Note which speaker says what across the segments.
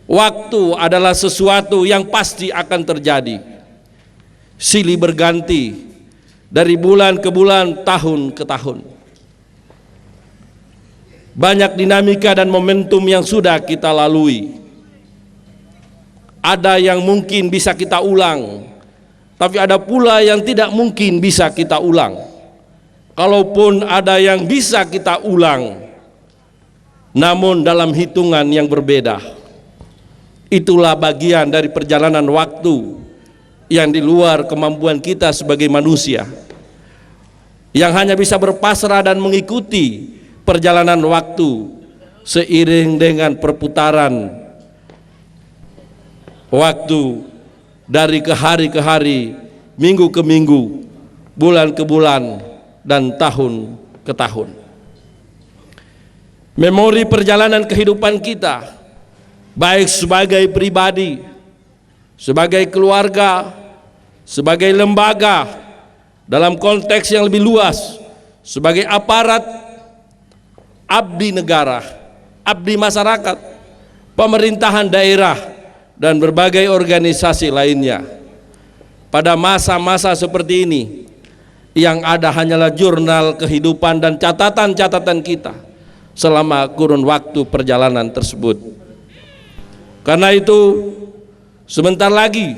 Speaker 1: Waktu adalah sesuatu yang pasti akan terjadi, silih berganti dari bulan ke bulan, tahun ke tahun. Banyak dinamika dan momentum yang sudah kita lalui. Ada yang mungkin bisa kita ulang, tapi ada pula yang tidak mungkin bisa kita ulang. Kalaupun ada yang bisa kita ulang, namun dalam hitungan yang berbeda. Itulah bagian dari perjalanan waktu yang di luar kemampuan kita sebagai manusia, yang hanya bisa berpasrah dan mengikuti perjalanan waktu seiring dengan perputaran waktu dari ke hari, minggu ke minggu, bulan ke bulan, dan tahun ke tahun. Memori perjalanan kehidupan kita, baik sebagai pribadi, sebagai keluarga, sebagai lembaga, dalam konteks yang lebih luas, sebagai aparat, abdi negara, abdi masyarakat, pemerintahan daerah, dan berbagai organisasi lainnya. Pada masa-masa seperti ini, yang ada hanyalah jurnal kehidupan dan catatan-catatan kita selama kurun waktu perjalanan tersebut. Karena itu, sebentar lagi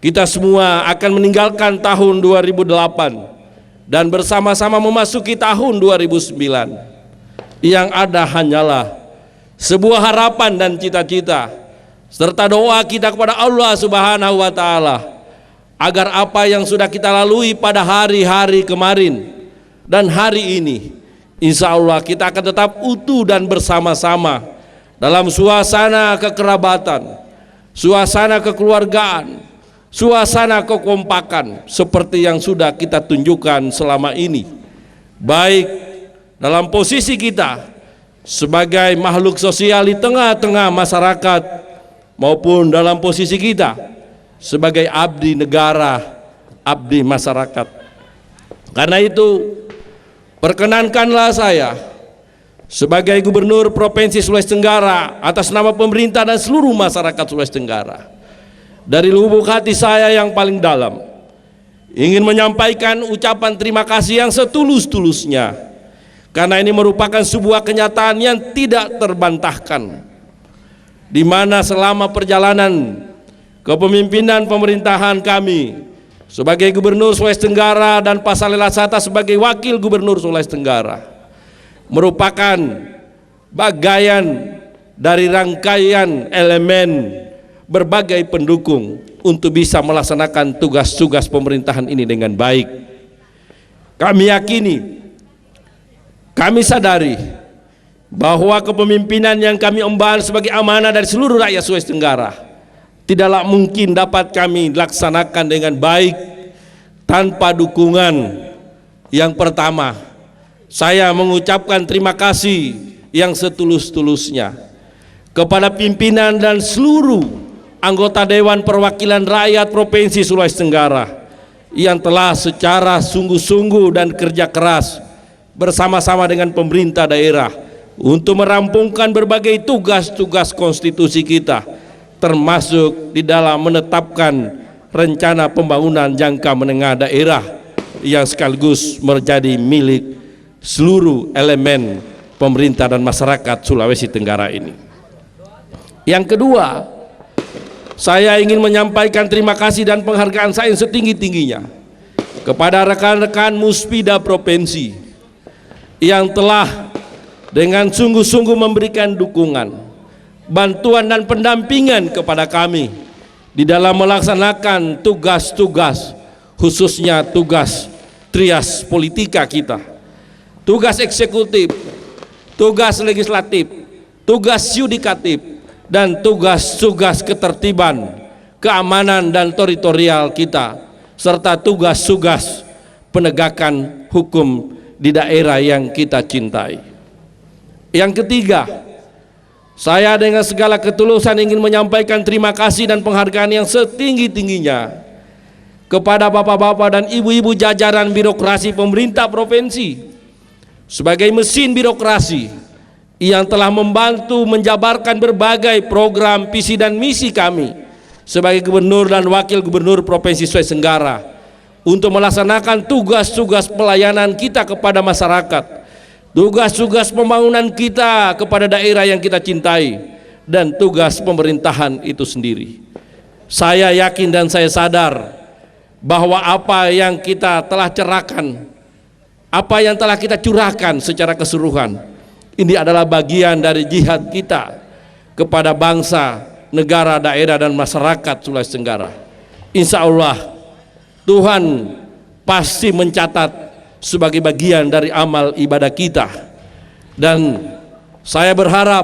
Speaker 1: kita semua akan meninggalkan tahun 2008 dan bersama-sama memasuki tahun 2009. Yang ada hanyalah sebuah harapan dan cita-cita serta doa kita kepada Allah Subhanahu wa Ta'ala, agar apa yang sudah kita lalui pada hari-hari kemarin dan hari ini, insya Allah kita akan tetap utuh dan bersama-sama dalam suasana kekerabatan, suasana kekeluargaan, suasana kekompakan seperti yang sudah kita tunjukkan selama ini, baik dalam posisi kita sebagai makhluk sosial di tengah-tengah masyarakat maupun dalam posisi kita sebagai abdi negara, abdi masyarakat. Karena itu, perkenankanlah saya sebagai Gubernur Provinsi Sulawesi Tenggara atas nama pemerintah dan seluruh masyarakat Sulawesi Tenggara, dari lubuk hati saya yang paling dalam ingin menyampaikan ucapan terima kasih yang setulus-tulusnya, karena ini merupakan sebuah kenyataan yang tidak terbantahkan, di mana selama perjalanan kepemimpinan pemerintahan kami sebagai Gubernur Sulawesi Tenggara dan Pak Saleh Lasata sebagai Wakil Gubernur Sulawesi Tenggara merupakan bagian dari rangkaian elemen berbagai pendukung untuk bisa melaksanakan tugas-tugas pemerintahan ini dengan baik. Kami yakini, kami sadari bahwa kepemimpinan yang kami emban sebagai amanah dari seluruh rakyat Sulawesi Tenggara tidaklah mungkin dapat kami laksanakan dengan baik tanpa dukungan. Yang pertama, saya mengucapkan terima kasih yang setulus-tulusnya kepada pimpinan dan seluruh anggota Dewan Perwakilan Rakyat Provinsi Sulawesi Tenggara yang telah secara sungguh-sungguh dan kerja keras bersama-sama dengan pemerintah daerah untuk merampungkan berbagai tugas-tugas konstitusi kita, termasuk di dalam menetapkan rencana pembangunan jangka menengah daerah yang sekaligus menjadi milik seluruh elemen pemerintah dan masyarakat Sulawesi Tenggara ini. Yang kedua, saya ingin menyampaikan terima kasih dan penghargaan saya yang setinggi-tingginya kepada rekan-rekan Muspida Provinsi yang telah dengan sungguh-sungguh memberikan dukungan, bantuan dan pendampingan kepada kami di dalam melaksanakan tugas-tugas, khususnya tugas trias politika kita, tugas eksekutif, tugas legislatif, tugas yudikatif, dan tugas-tugas ketertiban, keamanan dan teritorial kita, serta tugas-tugas penegakan hukum di daerah yang kita cintai. Yang ketiga, saya dengan segala ketulusan ingin menyampaikan terima kasih dan penghargaan yang setinggi-tingginya kepada bapak-bapak dan ibu-ibu jajaran birokrasi pemerintah provinsi sebagai mesin birokrasi yang telah membantu menjabarkan berbagai program, visi dan misi kami sebagai Gubernur dan Wakil Gubernur Provinsi Sulawesi Tenggara untuk melaksanakan tugas-tugas pelayanan kita kepada masyarakat, tugas-tugas pembangunan kita kepada daerah yang kita cintai, dan tugas pemerintahan itu sendiri. Saya yakin dan saya sadar bahwa apa yang kita telah cerahkan, apa yang telah kita curahkan secara keseluruhan, ini adalah bagian dari jihad kita kepada bangsa, negara, daerah, dan masyarakat Sulawesi Tenggara. Insya Allah Tuhan pasti mencatat sebagai bagian dari amal ibadah kita. Dan saya berharap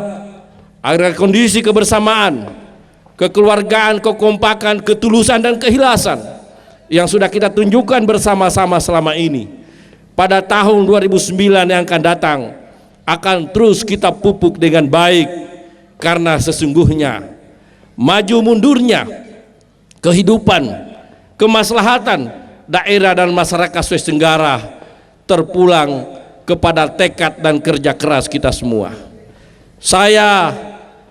Speaker 1: agar kondisi kebersamaan, kekeluargaan, kekompakan, ketulusan, dan keikhlasan yang sudah kita tunjukkan bersama-sama selama ini pada tahun 2009 yang akan datang akan terus kita pupuk dengan baik, karena sesungguhnya maju mundurnya kehidupan, kemaslahatan daerah dan masyarakat Sulawesi Tenggara terpulang kepada tekad dan kerja keras kita semua. Saya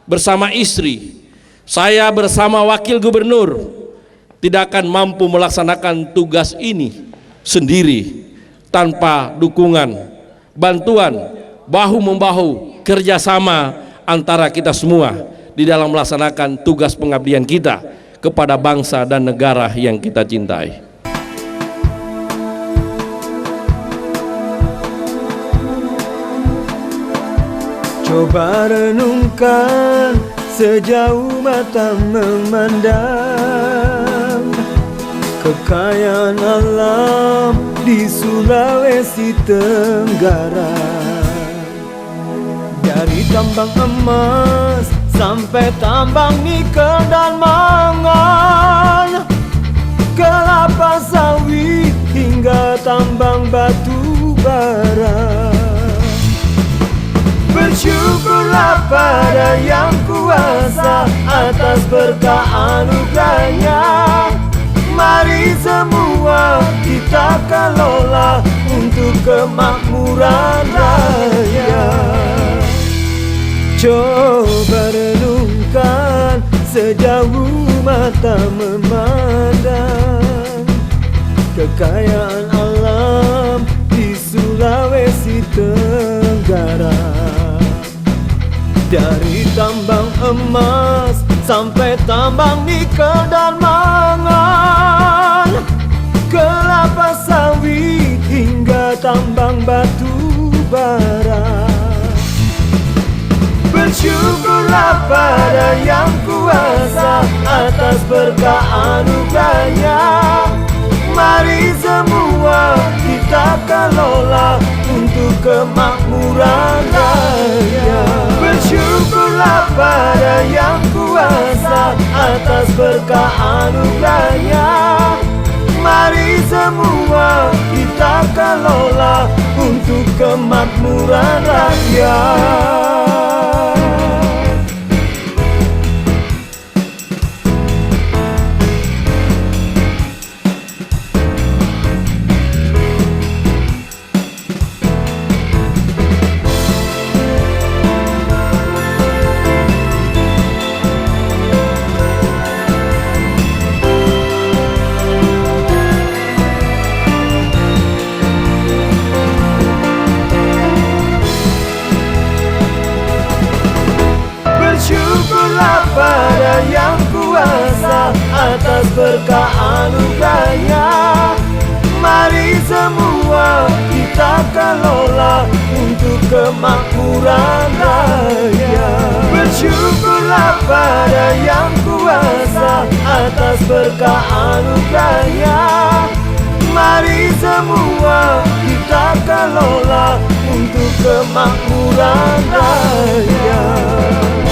Speaker 1: bersama istri, saya bersama wakil gubernur tidak akan mampu melaksanakan tugas ini sendiri tanpa dukungan, bantuan, bahu-membahu, kerjasama antara kita semua di dalam melaksanakan tugas pengabdian kita kepada bangsa dan negara yang kita cintai.
Speaker 2: Coba renungkan sejauh mata memandang kekayaan alam di Sulawesi Tenggara. Dari tambang emas sampai tambang nikel dan mangan, kelapa sawit hingga tambang batu bara. Bersyukurlah pada Yang Kuasa atas berkah anugerahnya. Mari semua kita kelola untuk kemakmuran rakyat. Coba renungkan sejauh mata memandang kekayaan alam di Sulawesi Tenggara. Dari tambang emas sampai tambang nikel dan mangan, kelapa sawit hingga tambang batu bara. Bersyukurlah pada Yang Kuasa atas berkah anugerahnya. Mari semua kita kelola untuk kemakmuran rakyat. Bersyukurlah pada Yang Kuasa atas berkah anugerahnya. Mari semua kita kelola untuk kemakmuran rakyat. Pada Yang Kuasa atas berkah anugerahnya. Mari semua kita kelola untuk kemakmuran rakyat. Bersyukurlah pada Yang Kuasa atas berkah anugerahnya. Mari semua kita kelola untuk kemakmuran rakyat.